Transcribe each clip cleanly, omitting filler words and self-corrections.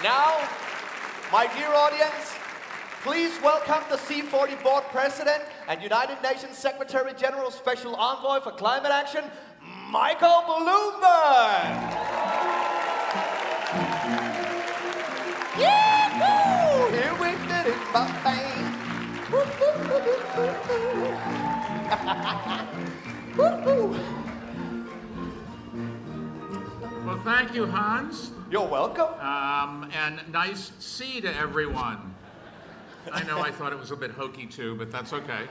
Now, my dear audience, please welcome the C40 Board President and United Nations Secretary General Special Envoy for Climate Action, Michael Bloomberg. Yee-hoo! Here we did it, bang. Well, thank you, Hans. You're welcome. And nice see to everyone. I know I thought it was a bit hokey too, but that's okay.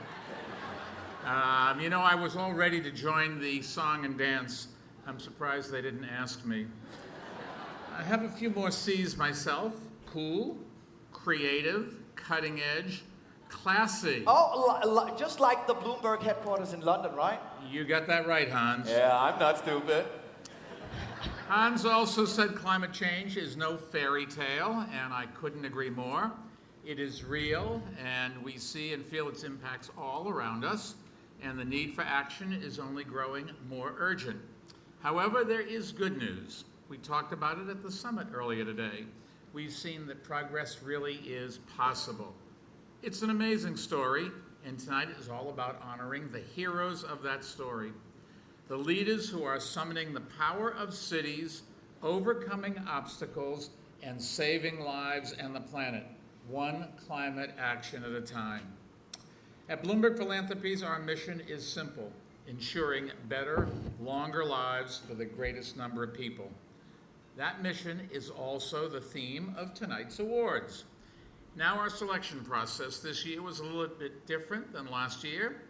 I was all ready to join the song and dance. I'm surprised they didn't ask me. I have a few more C's myself. Cool, creative, cutting edge, classy. Oh, just like the Bloomberg headquarters in London, right? You got that right, Hans. Yeah, I'm not stupid. Hans also said climate change is no fairy tale, and I couldn't agree more. It is real, and we see and feel its impacts all around us, and the need for action is only growing more urgent. However, there is good news. We talked about it at the summit earlier today. We've seen that progress really is possible. It's an amazing story, and tonight is all about honoring the heroes of that story. The leaders who are summoning the power of cities, overcoming obstacles, and saving lives and the planet, one climate action at a time. At Bloomberg Philanthropies, our mission is simple: ensuring better, longer lives for the greatest number of people. That mission is also the theme of tonight's awards. Now, our selection process this year was a little bit different than last year.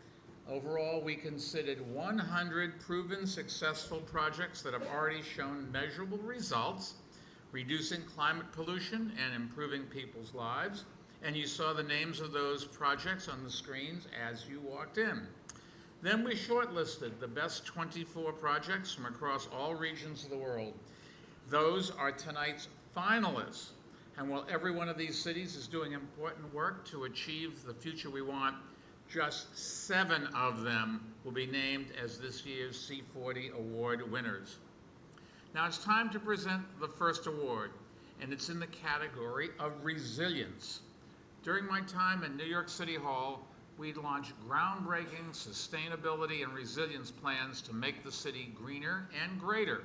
Overall, we considered 100 proven successful projects that have already shown measurable results, reducing climate pollution and improving people's lives. And you saw the names of those projects on the screens as you walked in. Then we shortlisted the best 24 projects from across all regions of the world. Those are tonight's finalists. And while every one of these cities is doing important work to achieve the future we want, just 7 of them will be named as this year's C40 award winners. Now it's time to present the first award, and it's in the category of resilience. During my time in New York City Hall, we launched groundbreaking sustainability and resilience plans to make the city greener and greater.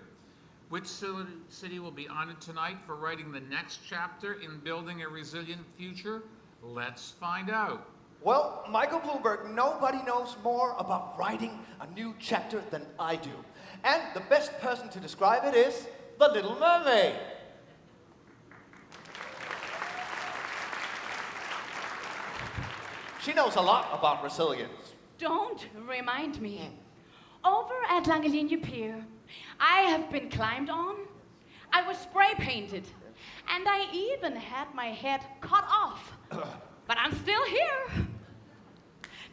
Which city will be honored tonight for writing the next chapter in building a resilient future? Let's find out. Well, Michael Bloomberg, nobody knows more about writing a new chapter than I do. And the best person to describe it is the Little Mermaid. She knows a lot about resilience. Don't remind me. Over at Langelinie Pier, I have been climbed on, I was spray painted, and I even had my head cut off. But I'm still here.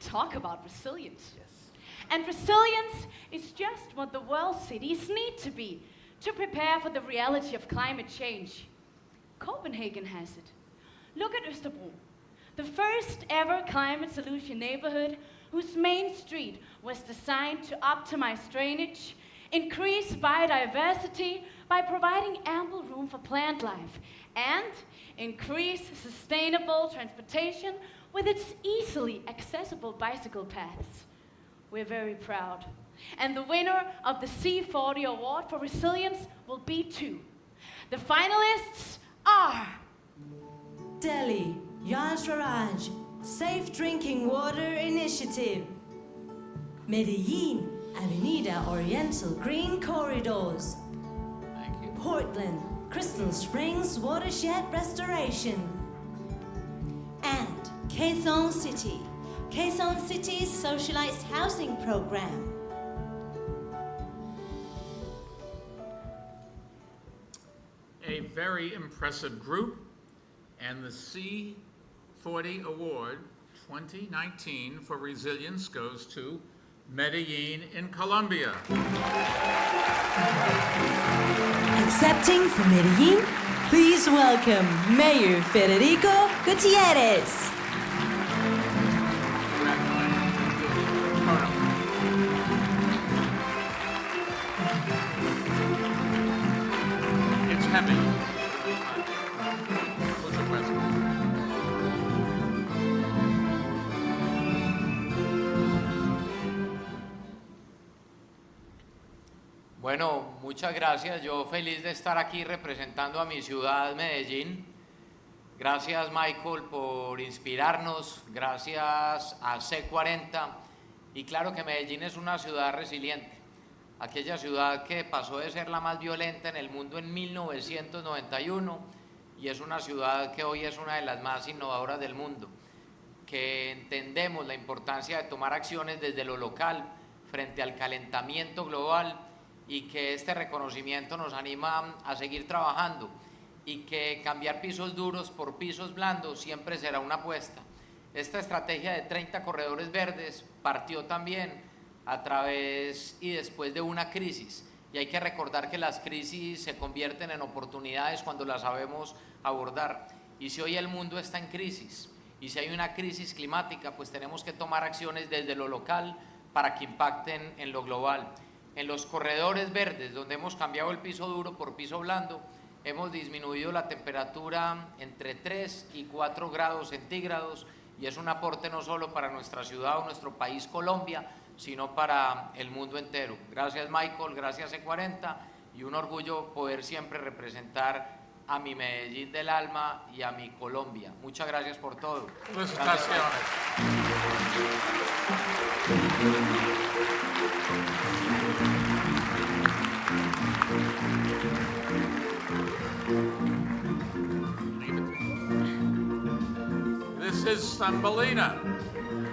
Talk about resilience. Yes. And resilience is just what the world cities need to be to prepare for the reality of climate change. Copenhagen has it. Look at Østerbro, the first ever climate solution neighborhood whose main street was designed to optimize drainage, increase biodiversity by providing ample room for plant life, and increase sustainable transportation with its easily accessible bicycle paths. We're very proud. And the winner of the C40 Award for Resilience will be 2. The finalists are Delhi, Yal Swaraj, Safe Drinking Water Initiative. Medellin, Avenida Oriental Green Corridors. Thank you. Portland, Crystal Springs Watershed Restoration. And Quezon City, Quezon City's Socialized Housing Program. A very impressive group, and the C40 Award 2019 for Resilience goes to Medellin in Colombia. Accepting from Medellin, please welcome Mayor Federico Gutierrez. It's heavy. Bueno, muchas gracias. Yo feliz de estar aquí representando a mi ciudad, Medellín. Gracias, Michael, por inspirarnos. Gracias a C40. Y claro que Medellín es una ciudad resiliente. Aquella ciudad que pasó de ser la más violenta en el mundo en 1991 y es una ciudad que hoy es una de las más innovadoras del mundo. Que entendemos la importancia de tomar acciones desde lo local frente al calentamiento global y que este reconocimiento nos anima a seguir trabajando y que cambiar pisos duros por pisos blandos siempre será una apuesta. Esta estrategia de 30 corredores verdes partió también a través y después de una crisis y hay que recordar que las crisis se convierten en oportunidades cuando las sabemos abordar. Y si hoy el mundo está en crisis y si hay una crisis climática, pues tenemos que tomar acciones desde lo local para que impacten en lo global. En los corredores verdes, donde hemos cambiado el piso duro por piso blando, hemos disminuido la temperatura entre 3 y 4 grados centígrados y es un aporte no solo para nuestra ciudad o nuestro país Colombia, sino para el mundo entero. Gracias, Michael, gracias C40 y un orgullo poder siempre representar a mi Medellín del alma y a mi Colombia. Muchas gracias por todo. Felicitaciones. This is Thumbelina.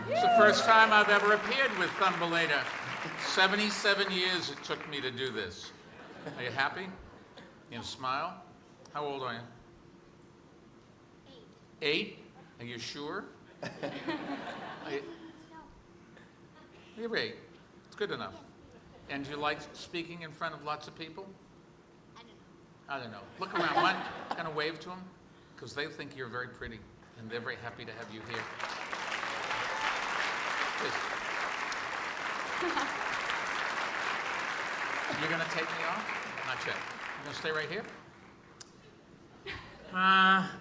It's the first time I've ever appeared with Thumbelina. 77 years it took me to do this. Are you happy? You smile? How old are you? 8. 8? Are you sure? You're 8. It's good enough. And do you like speaking in front of lots of people? I don't know. Look around. One, kind of wave to them, because they think you're very pretty, and they're very happy to have you here. Yes. You're going to take me off? Not yet. You're going to stay right here?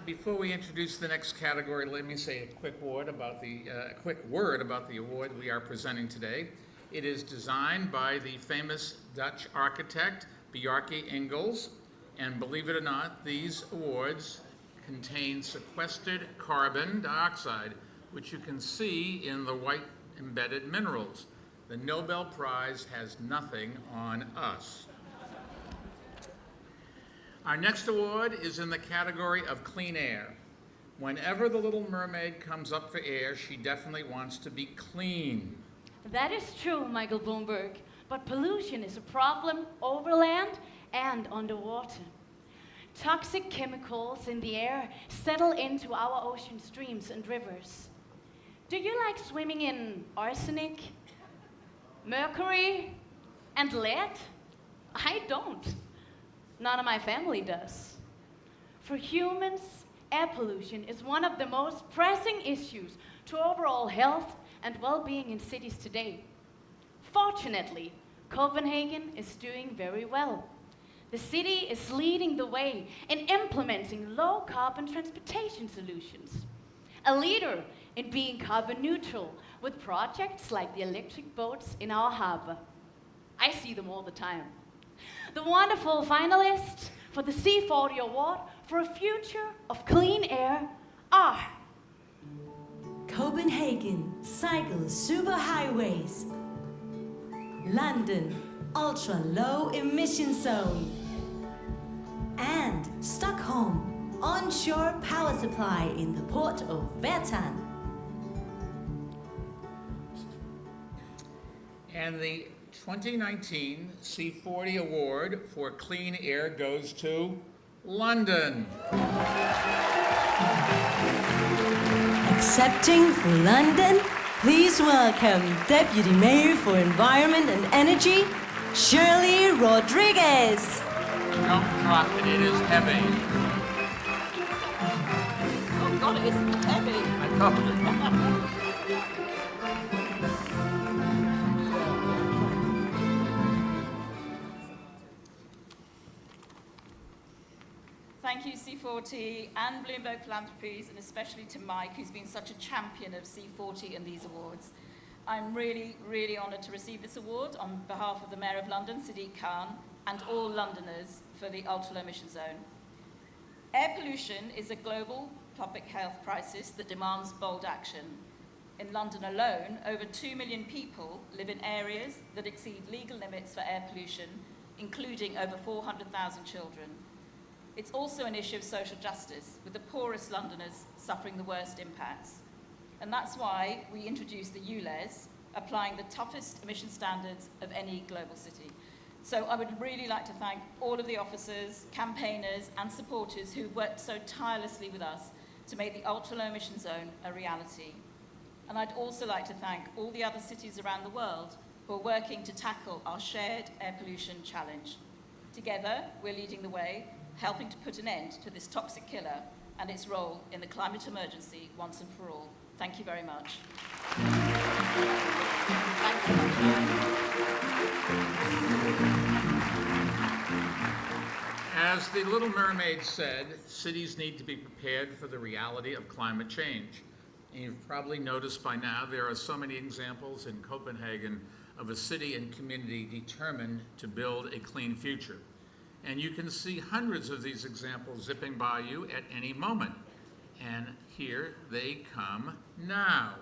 Before we introduce the next category, let me say a quick word about the award we are presenting today. It is designed by the famous Dutch architect Bjarke Ingels, and believe it or not, these awards contain sequestered carbon dioxide, which you can see in the white embedded minerals. The Nobel Prize has nothing on us. Our next award is in the category of clean air. Whenever the Little Mermaid comes up for air, she definitely wants to be clean. That is true, Michael Bloomberg, but pollution is a problem over land and underwater. Toxic chemicals in the air settle into our ocean streams and rivers. Do you like swimming in arsenic, mercury, and lead? I don't. None of my family does. For humans, air pollution is one of the most pressing issues to overall health and well-being in cities today. Fortunately, Copenhagen is doing very well. The city is leading the way in implementing low-carbon transportation solutions. A leader in being carbon neutral with projects like the electric boats in our harbor. I see them all the time. The wonderful finalists for the C40 Award for a Future of Clean Air are Copenhagen Cycle Superhighways, London Ultra Low Emission Zone, and Stockholm Onshore Power Supply in the port of Värtan. And the 2019 C40 Award for Clean Air goes to London. Accepting for London, please welcome Deputy Mayor for Environment and Energy, Shirley Rodriguez. Don't drop it, it is heavy. Oh God, it is heavy. I know. Thank you, C40 and Bloomberg Philanthropies, and especially to Mike, who's been such a champion of C40 and these awards. I'm really, really honoured to receive this award on behalf of the Mayor of London, Sadiq Khan, and all Londoners for the ultra-low emission zone. Air pollution is a global public health crisis that demands bold action. In London alone, over 2 million people live in areas that exceed legal limits for air pollution, including over 400,000 children. It's also an issue of social justice, with the poorest Londoners suffering the worst impacts. And that's why we introduced the ULEZ, applying the toughest emission standards of any global city. So I would really like to thank all of the officers, campaigners, and supporters who've worked so tirelessly with us to make the ultra-low emission zone a reality. And I'd also like to thank all the other cities around the world who are working to tackle our shared air pollution challenge. Together, we're leading the way, helping to put an end to this toxic killer and its role in the climate emergency once and for all. Thank you very much. As the Little Mermaid said, cities need to be prepared for the reality of climate change. And you've probably noticed by now there are so many examples in Copenhagen of a city and community determined to build a clean future. And you can see hundreds of these examples zipping by you at any moment. And here they come now.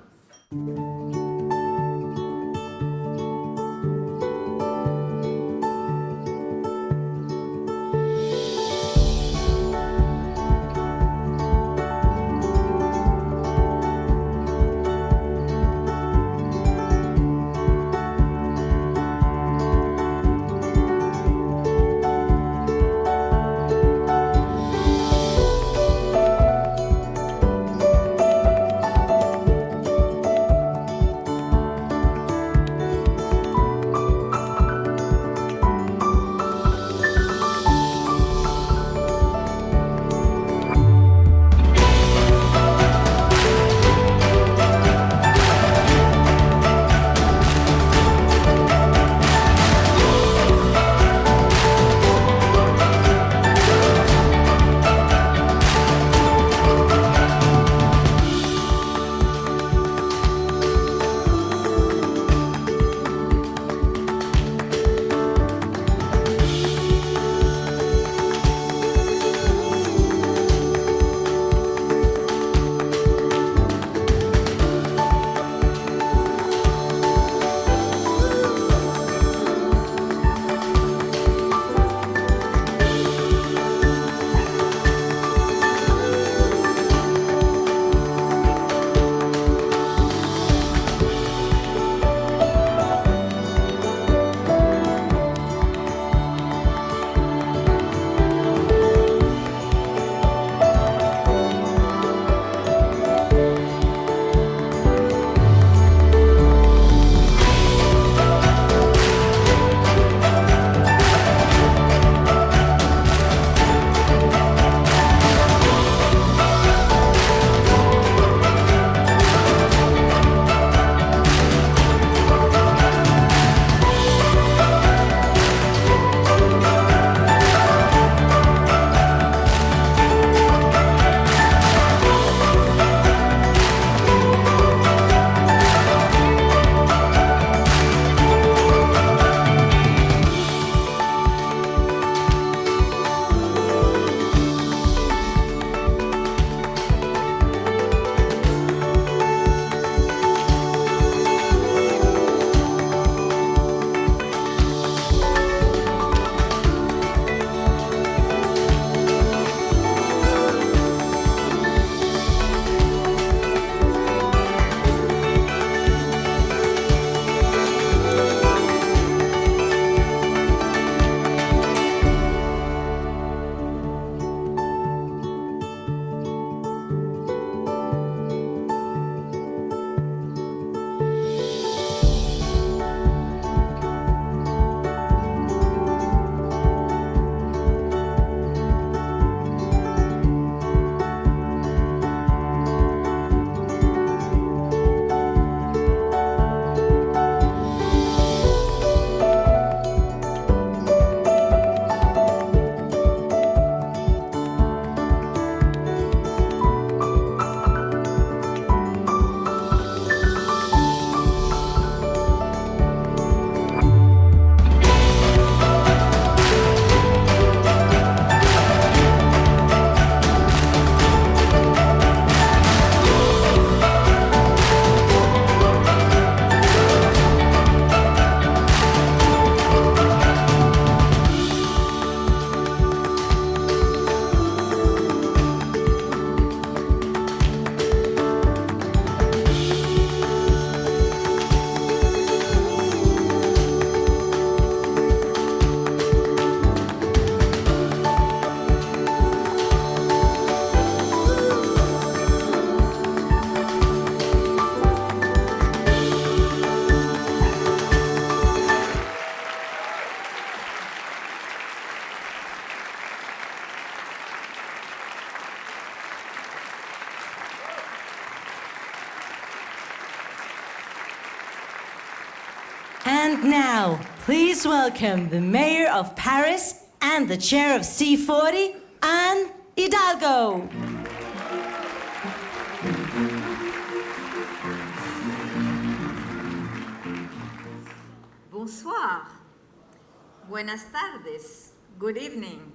And now, please welcome the Mayor of Paris and the Chair of C40, Anne Hidalgo. Bonsoir. Buenas tardes. Good evening.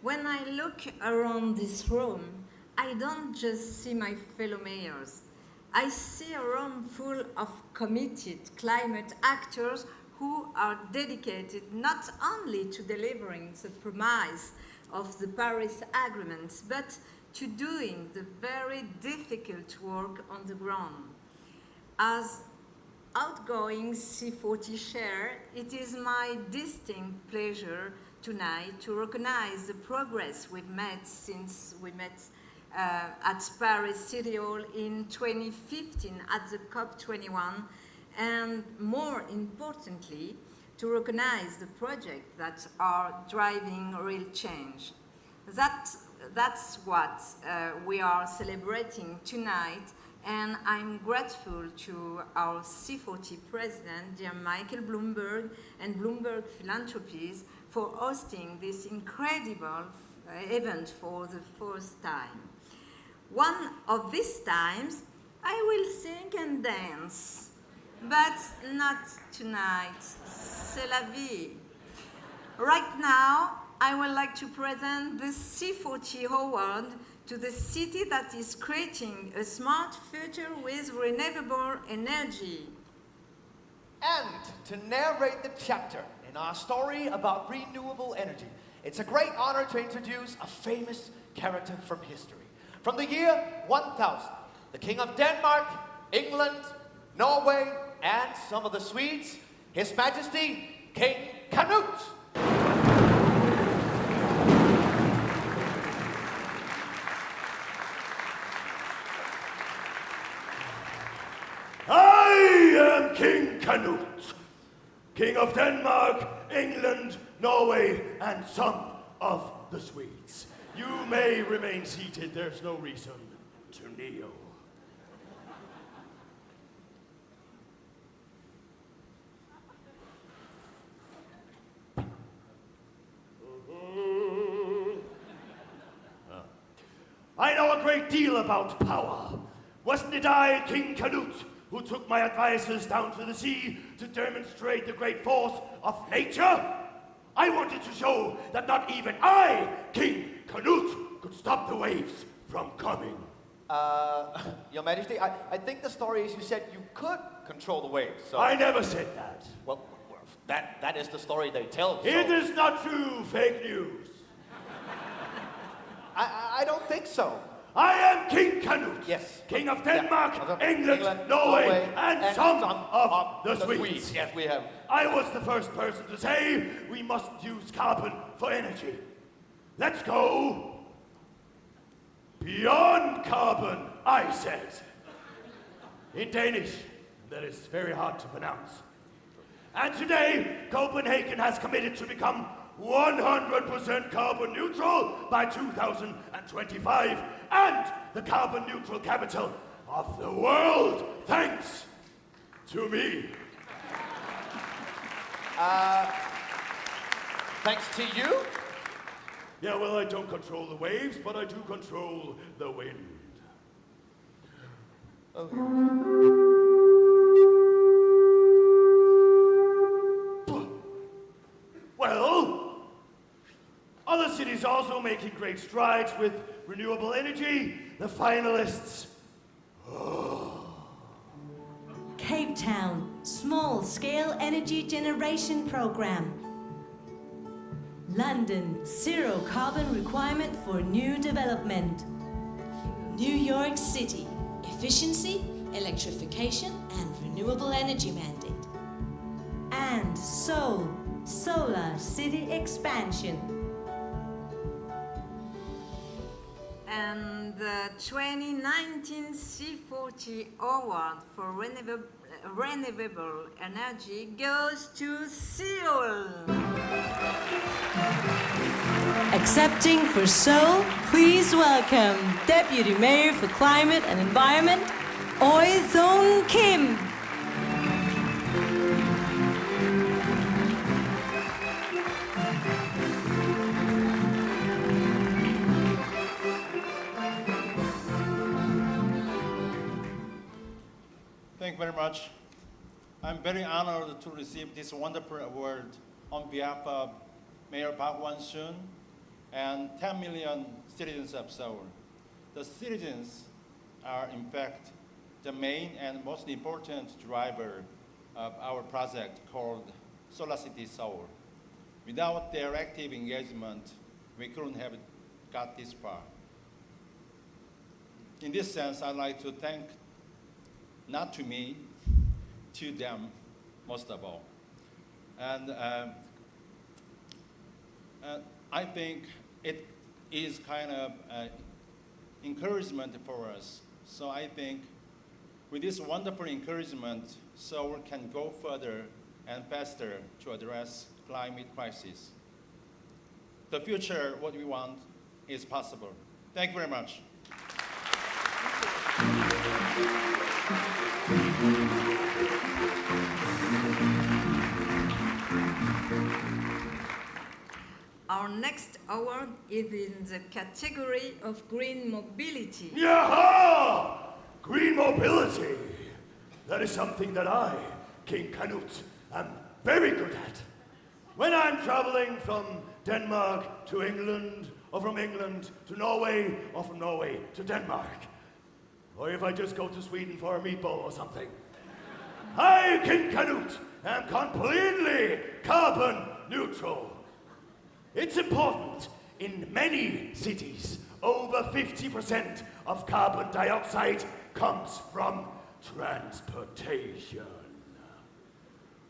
When I look around this room, I don't just see my fellow mayors. I see a room full of committed climate actors who are dedicated not only to delivering the promise of the Paris Agreement, but to doing the very difficult work on the ground. As outgoing C40 chair, it is my distinct pleasure tonight to recognize the progress we've made since we met at Paris City Hall in 2015 at the COP21, and more importantly, to recognize the projects that are driving real change. That's what we are celebrating tonight, and I'm grateful to our C40 president, dear Michael Bloomberg, and Bloomberg Philanthropies for hosting this incredible event for the first time. One of these times, I will sing and dance, but not tonight. C'est la vie. Right now, I would like to present the C40 award to the city that is creating a smart future with renewable energy. And to narrate the chapter in our story about renewable energy, it's a great honor to introduce a famous character from history. From the year 1000, the King of Denmark, England, Norway, and some of the Swedes, His Majesty, King Canute. I am King Canute, King of Denmark, England, Norway, and some of the Swedes. You may remain seated, there's no reason to kneel. I know a great deal about power. Wasn't it I, King Canute, who took my advisors down to the sea to demonstrate the great force of nature? I wanted to show that not even I, King Canute, could stop the waves from coming. Your Majesty, I think the story is you said you could control the waves, so... I never said that. Well, that is the story they tell, so... It is not true, fake news. I don't think so. I am King Canute. Yes. King of Denmark, Yeah. England, Norway, and some of the Swedes. Yes, we have. I was the first person to say we must use carbon for energy. Let's go beyond carbon, I said. In Danish, that is very hard to pronounce. And today, Copenhagen has committed to become 100% carbon neutral by 2025, and the carbon neutral capital of the world, thanks to me. Thanks to you? Yeah, well, I don't control the waves, but I do control the wind. Well, other cities also making great strides with renewable energy. The finalists. Cape Town, small-scale energy generation program. London, zero carbon requirement for new development. New York City, efficiency, electrification, and renewable energy mandate. And Seoul, solar city expansion. And the 2019 C40 Award for renewable energy goes to Seoul. Accepting for Seoul, please welcome Deputy Mayor for Climate and Environment, Oi Sung Kim. you very much. I'm very honored to receive this wonderful award on behalf of Mayor Park Won-soon and 10 million citizens of Seoul. The citizens are, in fact, the main and most important driver of our project called Solar City Seoul. Without their active engagement, we couldn't have got this far. In this sense, I'd like to thank, not to me, to them, most of all. And I think it is kind of encouragement for us. So I think with this wonderful encouragement, Seoul can go further and faster to address climate crisis. The future, what we want, is possible. Thank you very much. Our next award is in the category of green mobility. Yaha! Green mobility. That is something that I, King Canute, am very good at. When I'm traveling from Denmark to England, or from England to Norway, or from Norway to Denmark, or if I just go to Sweden for a meatball or something, I, King Canute, am completely carbon neutral. It's important in many cities. Over 50% of carbon dioxide comes from transportation.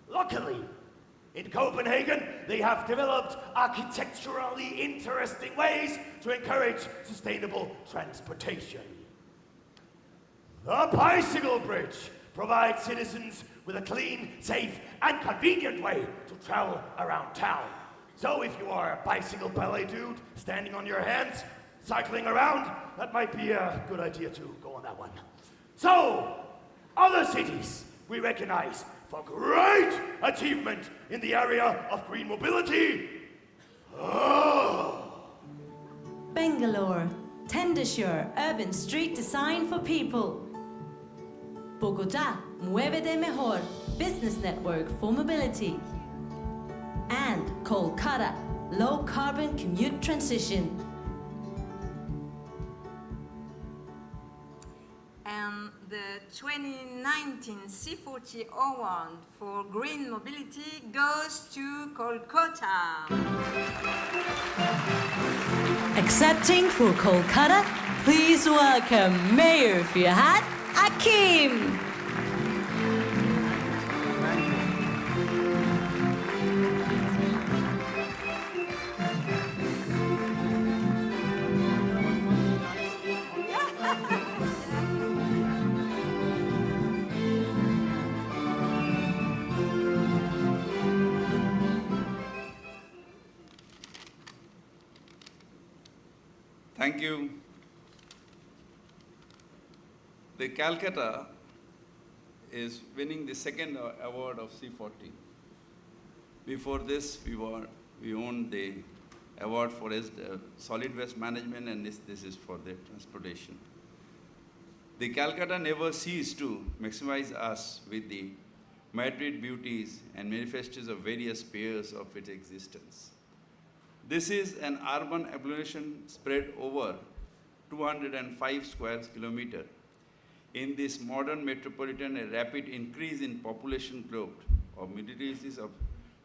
Luckily, in Copenhagen, they have developed architecturally interesting ways to encourage sustainable transportation. The bicycle bridge provides citizens with a clean, safe, and convenient way to travel around town. So if you are a bicycle ballet dude standing on your hands, cycling around, that might be a good idea to go on that one. So, other cities we recognize for great achievement in the area of green mobility. Bangalore, Tendashur, urban street design for people. Bogota, Muévete Mejor, business network for mobility. And Kolkata, low carbon commute transition. And the 2019 C40 award for green mobility goes to Kolkata. Accepting for Kolkata, please welcome Mayor Fihat Akim. Thank you. The Calcutta is winning the second award of C40. Before this, we won the award for solid waste management, and this is for the transportation. The Calcutta never ceased to maximize us with the Madrid beauties and manifestos of various spheres of its existence. This is an urban agglomeration spread over 205 square kilometers. In this modern metropolitan, a rapid increase in population growth or multitudes of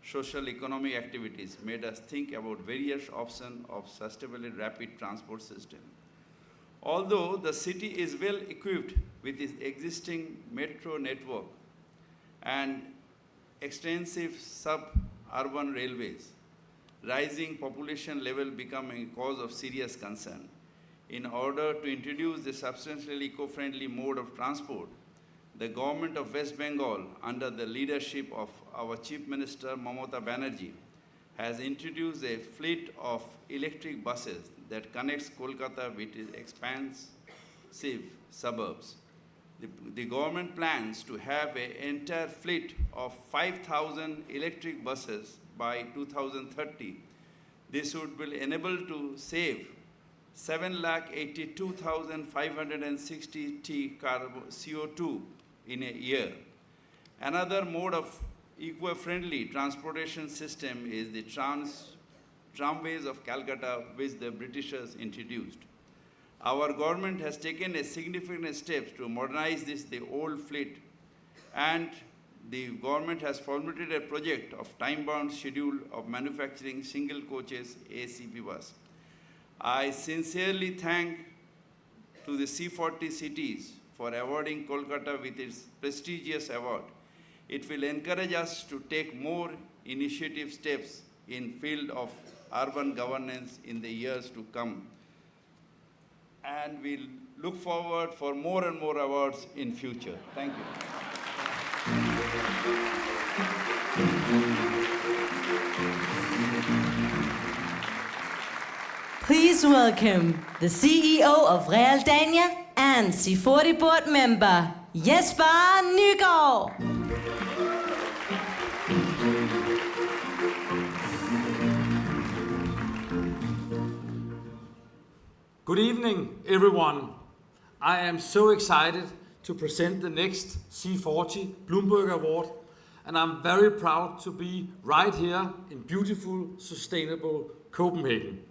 social economic activities made us think about various options of sustainable rapid transport system. Although the city is well equipped with its existing metro network and extensive suburban railways, rising population level become a cause of serious concern. In order to introduce a substantially eco-friendly mode of transport, the government of West Bengal, under the leadership of our Chief Minister Mamata Banerjee, has introduced a fleet of electric buses that connects Kolkata with its expansive suburbs. The government plans to have an entire fleet of 5,000 electric buses by 2030. This would be able to save 7,82,560 t CO2 in a year. Another mode of eco-friendly transportation system is the tramways of Calcutta, which the Britishers introduced. Our government has taken a significant steps to modernize the old fleet, and the government has formulated a project of time-bound schedule of manufacturing single coaches ACP bus. I sincerely thank to the C40 cities for awarding Kolkata with its prestigious award. It will encourage us to take more initiative steps in field of urban governance in the years to come. And we'll look forward for more and more awards in future. Thank you. Please welcome the CEO of Realdania and C40 board member, Jesper Nygaard. Good evening, everyone. I am so excited to present the next C40 Bloomberg Award, and I'm very proud to be right here in beautiful, sustainable Copenhagen.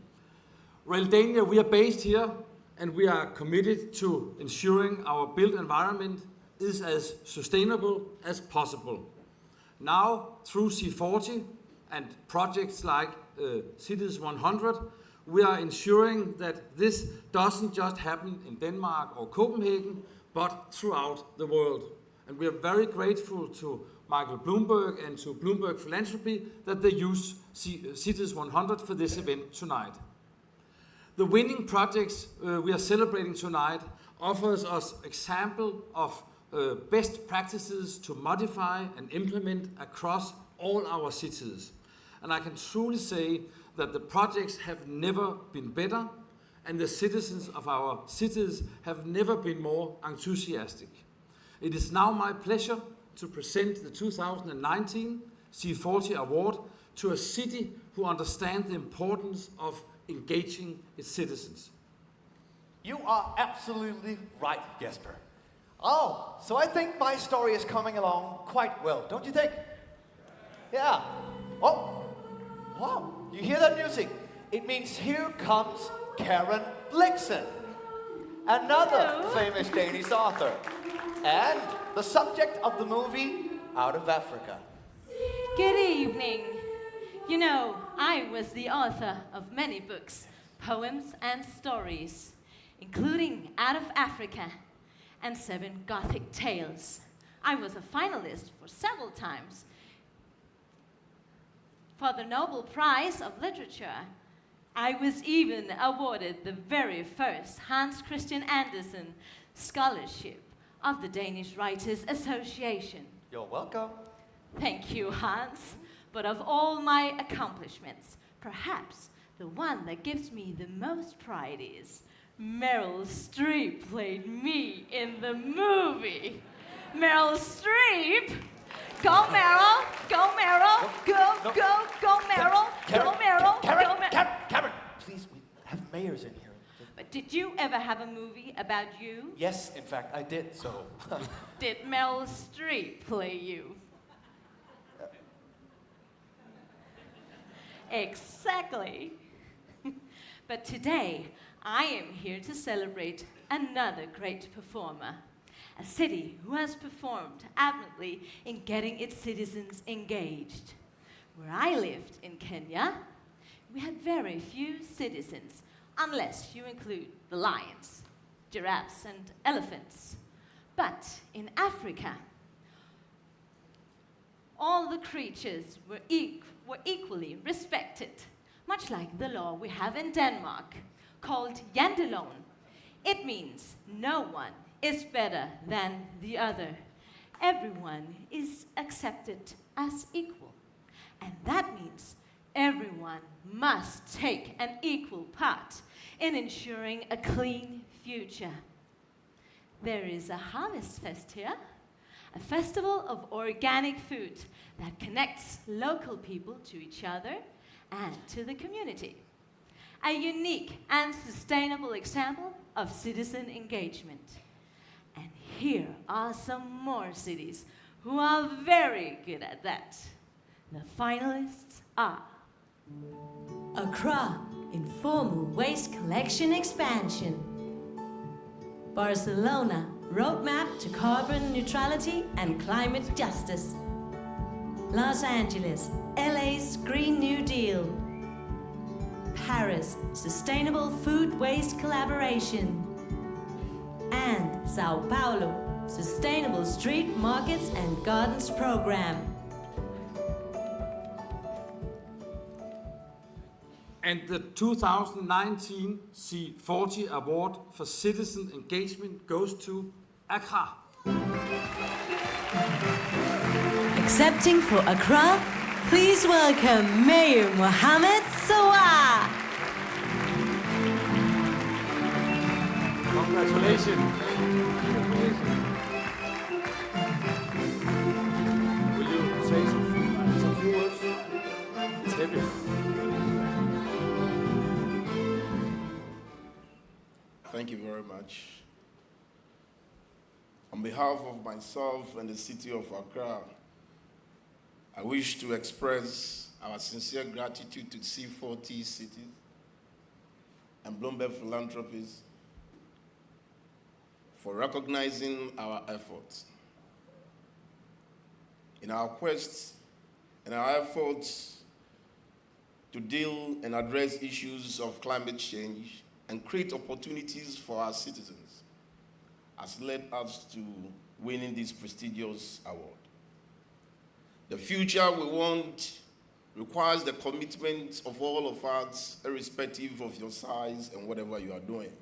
Realdania, we are based here, and we are committed to ensuring our built environment is as sustainable as possible. Now, through C40 and projects like Cities 100, we are ensuring that this doesn't just happen in Denmark or Copenhagen, but throughout the world. And we are very grateful to Michael Bloomberg and to Bloomberg Philanthropies that they use Cities 100 for this event tonight. The winning projects we are celebrating tonight offers us example of best practices to modify and implement across all our cities. And I can truly say that the projects have never been better, and the citizens of our cities have never been more enthusiastic. It is now my pleasure to present the 2019 C40 Award to a city who understands the importance of engaging its citizens. You are absolutely right, Jesper. Oh, so I think my story is coming along quite well, don't you think? Yeah. Oh, wow. You hear that music? It means here comes Karen Blixen, another famous Danish author, and the subject of the movie Out of Africa. Good evening. You know, I was the author of many books, poems and stories, including Out of Africa and 7 Gothic Tales. I was a finalist for several times for the Nobel Prize of Literature. I was even awarded the very first Hans Christian Andersen Scholarship of the Danish Writers Association. You're welcome. Thank you, Hans. But of all my accomplishments, perhaps the one that gives me the most pride is Meryl Streep played me in the movie. Meryl Streep! Go Meryl! Go Meryl! Go Meryl! Go Meryl! Karen, please, we have mayors in here. But did you ever have a movie about you? Yes, in fact, I did, so. Did Meryl Streep play you? Exactly. But today, I am here to celebrate another great performer. A city who has performed admirably in getting its citizens engaged. Where I lived in Kenya, we had very few citizens, unless you include the lions, giraffes, and elephants. But in Africa, all the creatures were equally respected, much like the law we have in Denmark, called janteloven. It means no one is better than the other. Everyone is accepted as equal. And that means everyone must take an equal part in ensuring a clean future. There is a harvest fest here, a festival of organic food that connects local people to each other and to the community. A unique and sustainable example of citizen engagement. And here are some more cities who are very good at that. The finalists are Accra, informal waste collection expansion. Barcelona, roadmap to carbon neutrality and climate justice. Los Angeles, LA's Green New Deal. Paris, sustainable food waste collaboration. And Sao Paulo, sustainable street markets and gardens program. And the 2019 C40 Award for Citizen Engagement goes to Accra. Accepting for Accra, please welcome Mayor Mohamed Sawa. Congratulations. Will you say some few words? It's heavy. Thank you very much. On behalf of myself and the city of Accra, I wish to express our sincere gratitude to C40 cities and Bloomberg Philanthropies for recognizing our efforts. In our quest and our efforts to deal and address issues of climate change and create opportunities for our citizens has led us to winning this prestigious award. The future we want requires the commitment of all of us, irrespective of your size and whatever you are doing.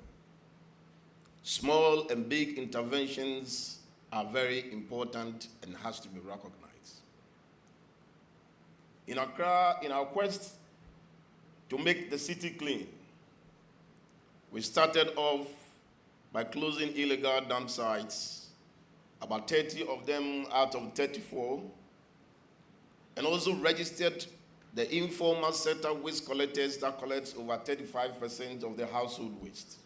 Small and big interventions are very important and has to be recognized. In Accra, in our quest to make the city clean, we started off by closing illegal dump sites, about 30 of them out of 34, and also registered the informal sector waste collectors that collect over 35% of the household waste,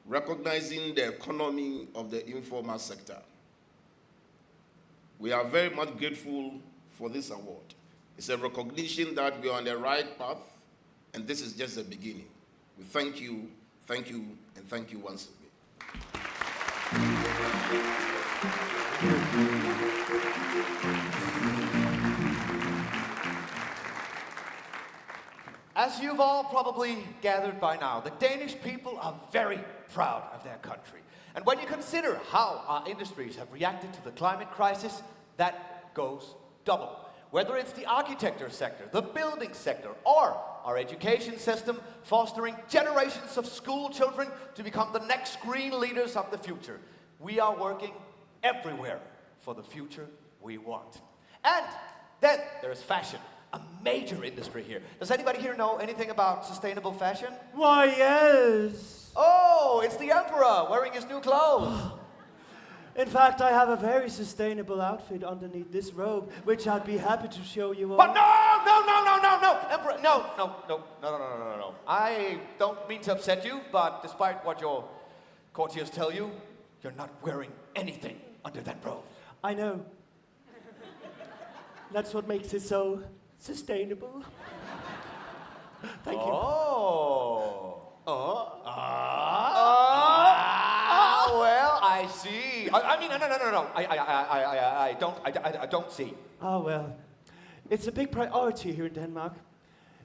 recognizing the economy of the informal sector. We are very much grateful for this award. It's a recognition that we are on the right path, and this is just the beginning. We thank you, and thank you once again. As you've all probably gathered by now, the Danish people are very proud of their country. And when you consider how our industries have reacted to the climate crisis, that goes double. Whether it's the architecture sector, the building sector, or our education system, fostering generations of school children to become the next green leaders of the future. We are working everywhere for the future we want. And then there's fashion, a major industry here. Does anybody here know anything about sustainable fashion? Why, yes. Oh, it's the Emperor wearing his new clothes. In fact, I have a very sustainable outfit underneath this robe, which I'd be happy to show you all. But no! Emperor, no. I don't mean to upset you, but despite what your courtiers tell you, you're not wearing anything under that robe. I know. That's what makes it so sustainable. Thank you. Well, I see. I mean, no. I don't see. Oh, well. It's a big priority here in Denmark.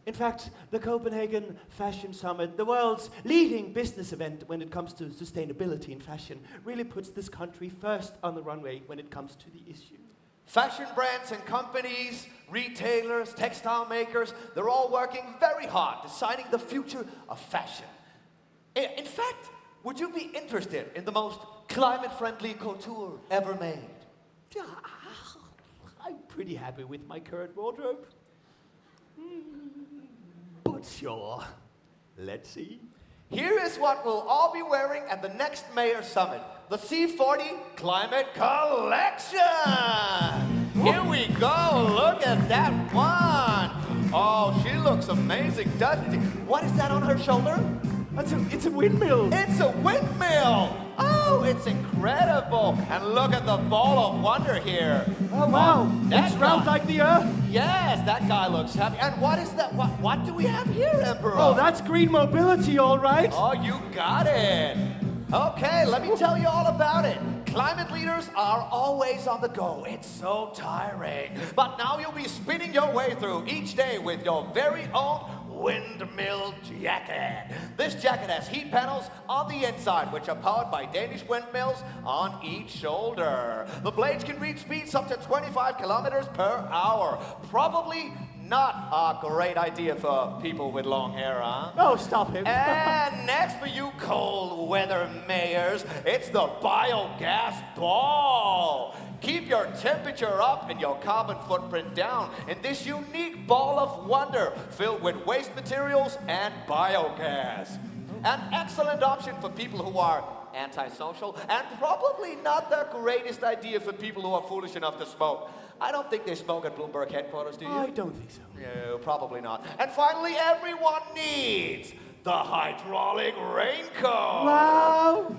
In fact, the Copenhagen Fashion Summit, the world's leading business event when it comes to sustainability in fashion, really puts this country first on the runway when it comes to the issue. Fashion brands and companies, retailers, textile makers, they're all working very hard designing the future of fashion. In fact, would you be interested in the most climate-friendly couture ever made? I'm pretty happy with my current wardrobe. But sure, let's see. Here is what we'll all be wearing at the next Mayor Summit, the C40 Climate Collection. Here we go, look at that one. Oh, she looks amazing, doesn't she? What is that on her shoulder? It's a windmill. It's a windmill. Oh, it's incredible. And look at the ball of wonder here. Oh, wow. That It's round guy- like the Earth. Yes, that guy looks happy. And what is that? What do we have here, Emperor? Oh, that's green mobility, all right. Oh, you got it. Okay, let me tell you all about it. Climate leaders are always on the go. It's so tiring. But now you'll be spinning your way through each day with your very own windmill jacket. This jacket has heat panels on the inside, which are powered by Danish windmills on each shoulder. The blades can reach speeds up to 25 kilometers per hour. Probably not a great idea for people with long hair, huh? Oh, stop him. And next for you cold weather mayors, it's the biogas ball. Keep your temperature up and your carbon footprint down in this unique ball of wonder filled with waste materials and biogas. An excellent option for people who are antisocial and probably not the greatest idea for people who are foolish enough to smoke. I don't think they smoke at Bloomberg headquarters, do you? I don't think so. No, probably not. And finally, everyone needs the hydraulic raincoat. Wow.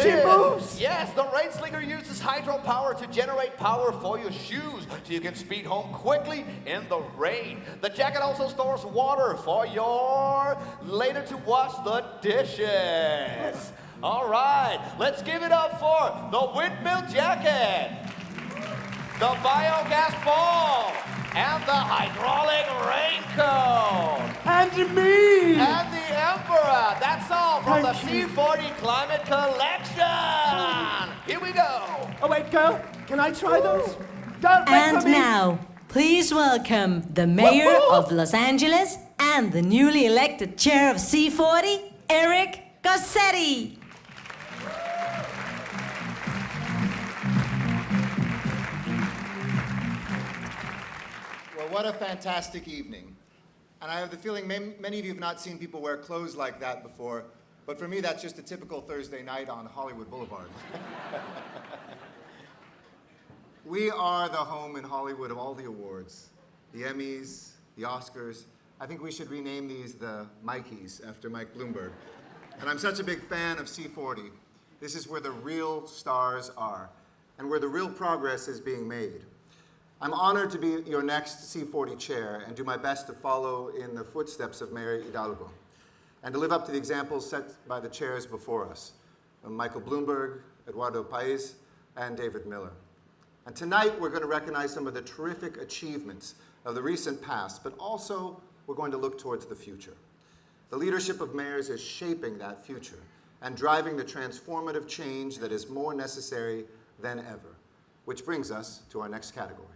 She moves. Yes, the rain slinger uses hydropower to generate power for your shoes so you can speed home quickly in the rain. The jacket also stores water for your later to wash the dishes. All right, let's give it up for the windmill jacket, the biogas ball, and the hydraulic raincoat. And me. And the Emperor. That's all from Thank the you. C40 Climate Collection. Here we go. Oh, wait, girl. Can I try those? Don't wait And for me. now, please welcome the Mayor of Los Angeles and the newly elected Chair of C40, Eric Garcetti. Well, what a fantastic evening. And I have the feeling many of you have not seen people wear clothes like that before, but for me, that's just a typical Thursday night on Hollywood Boulevard. We are the home in Hollywood of all the awards, the Emmys, the Oscars. I think we should rename these the Mikeys after Mike Bloomberg. And I'm such a big fan of C40. This is where the real stars are and where the real progress is being made. I'm honored to be your next C40 chair and do my best to follow in the footsteps of Mayor Hidalgo and to live up to the examples set by the chairs before us, Michael Bloomberg, Eduardo Paez, and David Miller. And tonight we're going to recognize some of the terrific achievements of the recent past, but also we're going to look towards the future. The leadership of mayors is shaping that future and driving the transformative change that is more necessary than ever, which brings us to our next category.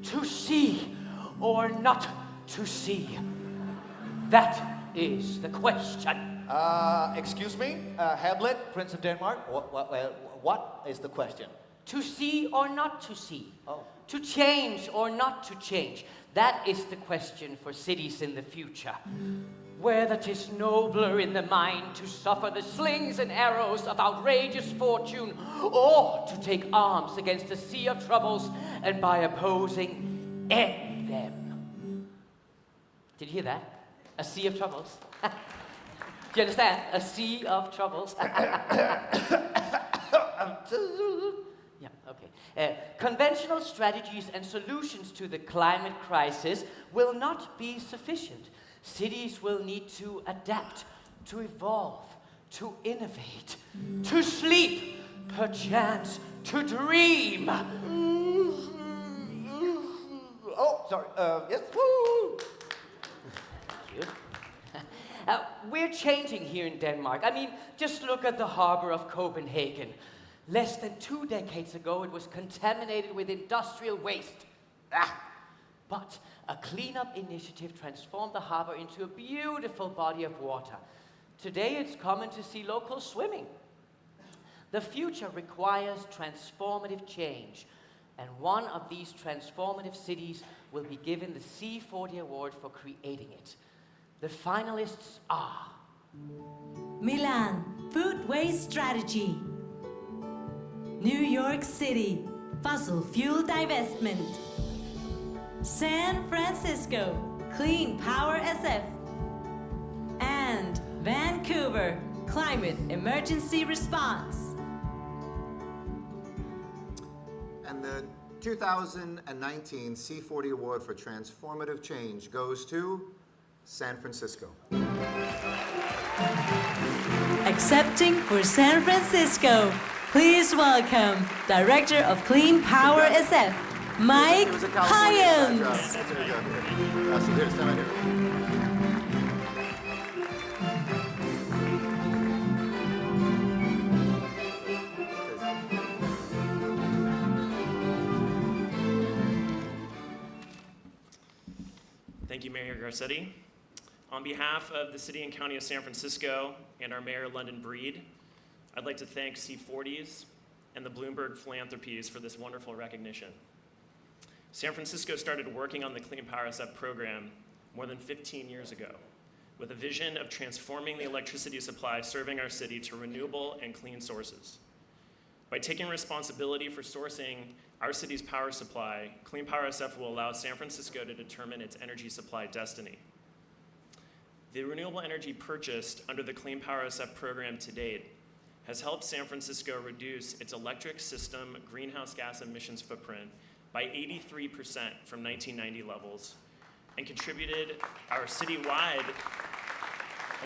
To see or not to see? That is the question. Excuse me, Hamlet, Prince of Denmark. What is the question? To see or not to see? Oh. To change or not to change? That is the question for cities in the future. Whether 'tis nobler in the mind to suffer the slings and arrows of outrageous fortune, or to take arms against a sea of troubles and by opposing end them. Did you hear that? A sea of troubles. Do you understand? A sea of troubles. Yeah, okay. Conventional strategies and solutions to the climate crisis will not be sufficient. Cities will need to adapt, to evolve, to innovate, to sleep, perchance to dream. Oh, sorry. Yes. Woo! Thank you. We're changing here in Denmark. I mean, just look at the harbor of Copenhagen. Less than 2 decades ago, it was contaminated with industrial waste. But a cleanup initiative transformed the harbor into a beautiful body of water. Today, it's common to see locals swimming. The future requires transformative change, and one of these transformative cities will be given the C40 Award for creating it. The finalists are Milan, Food Waste Strategy. New York City, Fossil Fuel Divestment. San Francisco, Clean Power SF. And Vancouver, Climate Emergency Response. And the 2019 C40 Award for Transformative Change goes to San Francisco. Accepting for San Francisco, please welcome Director of Clean Power SF, Mike Hyams. Thank you, Mayor Garcetti. On behalf of the City and County of San Francisco and our Mayor, London Breed, I'd like to thank C40s and the Bloomberg Philanthropies for this wonderful recognition. San Francisco started working on the Clean Power SF program more than 15 years ago with a vision of transforming the electricity supply serving our city to renewable and clean sources. By taking responsibility for sourcing our city's power supply, Clean Power SF will allow San Francisco to determine its energy supply destiny. The renewable energy purchased under the Clean Power SF program to date has helped San Francisco reduce its electric system greenhouse gas emissions footprint by 83% from 1990 levels and contributed our citywide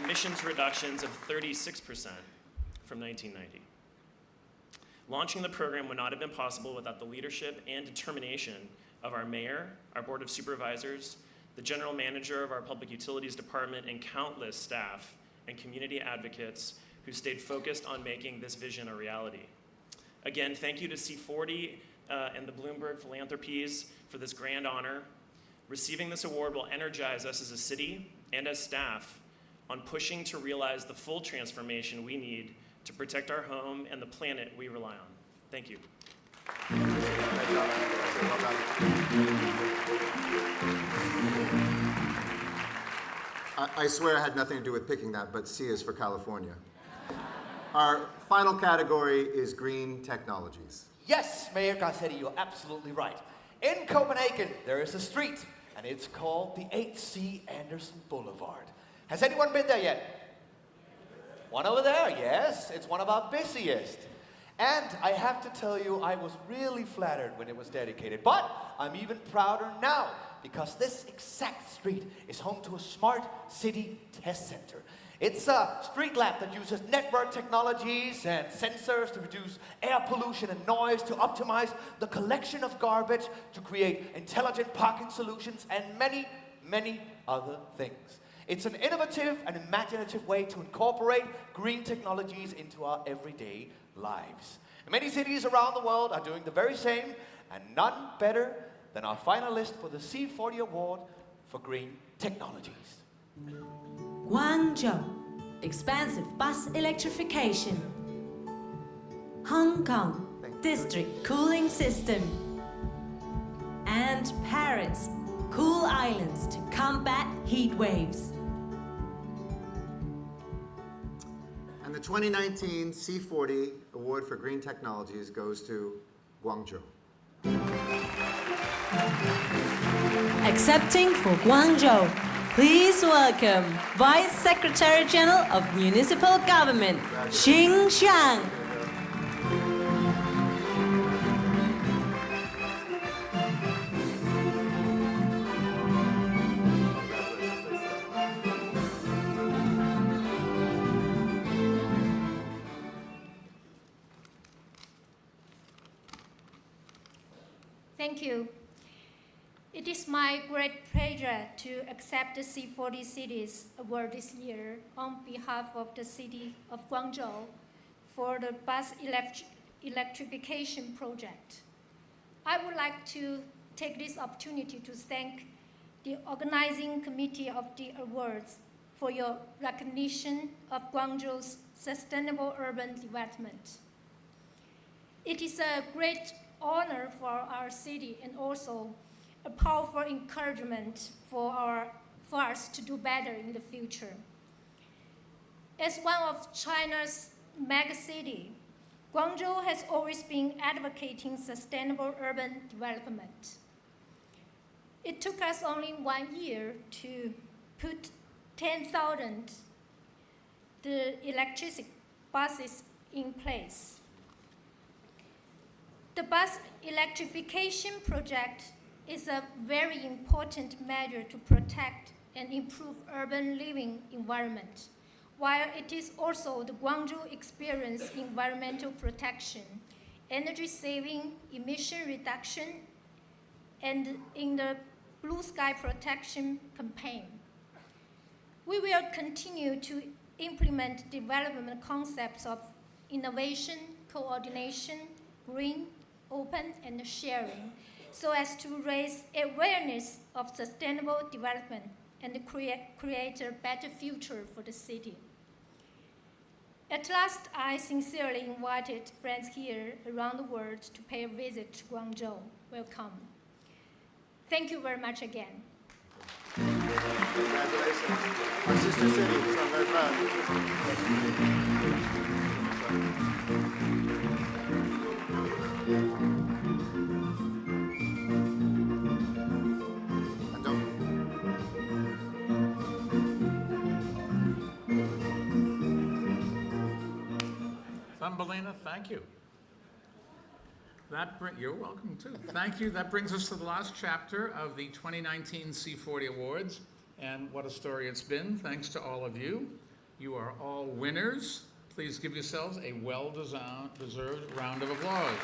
emissions reductions of 36% from 1990. Launching the program would not have been possible without the leadership and determination of our mayor, our board of supervisors, the general manager of our public utilities department, and countless staff and community advocates who stayed focused on making this vision a reality. Again, thank you to C40 and the Bloomberg Philanthropies for this grand honor. Receiving this award will energize us as a city and as staff on pushing to realize the full transformation we need to protect our home and the planet we rely on. Thank you. I swear I had nothing to do with picking that, but C is for California. Our final category is green technologies. Yes, Mayor Garcetti, you're absolutely right. In Copenhagen, there is a street, and it's called the H.C. Andersen Boulevard. Has anyone been there yet? One over there, yes. It's one of our busiest. And I have to tell you, I was really flattered when it was dedicated. But I'm even prouder now, because this exact street is home to a smart city test center. It's a street lab that uses network technologies and sensors to reduce air pollution and noise, to optimize the collection of garbage, to create intelligent parking solutions, and many, many other things. It's an innovative and imaginative way to incorporate green technologies into our everyday lives. And many cities around the world are doing the very same, and none better than our finalist for the C40 Award for Green Technologies. Guangzhou, expansive bus electrification. Hong Kong, district cooling system. And Paris, cool islands to combat heat waves. And the 2019 C40 Award for Green Technologies goes to Guangzhou. Accepting for Guangzhou, please welcome Vice Secretary General of Municipal Government, Xing Xiang. Thank you. It is my great pleasure to accept the C40 Cities Award this year on behalf of the city of Guangzhou for the bus electrification project. I would like to take this opportunity to thank the organizing committee of the awards for your recognition of Guangzhou's sustainable urban development. It is a great honor for our city and also a powerful encouragement for us to do better in the future. As one of China's mega city, Guangzhou has always been advocating sustainable urban development. It took us only 1 year to put 10,000 the electric buses in place. The bus electrification project is a very important measure to protect and improve urban living environment, while it is also the Guangzhou experience environmental protection, energy saving, emission reduction, and in the Blue Sky Protection campaign. We will continue to implement development concepts of innovation, coordination, green, open, and sharing, so as to raise awareness of sustainable development and create a better future for the city. At last, I sincerely invited friends here around the world to pay a visit to Guangzhou. Welcome. Thank you very much again. Congratulations. Our sister city, so I'm very proud. Thumbelina, thank you. You're welcome too. Thank you. That brings us to the last chapter of the 2019 C40 Awards. And what a story it's been. Thanks to all of you. You are all winners. Please give yourselves a well-deserved round of applause.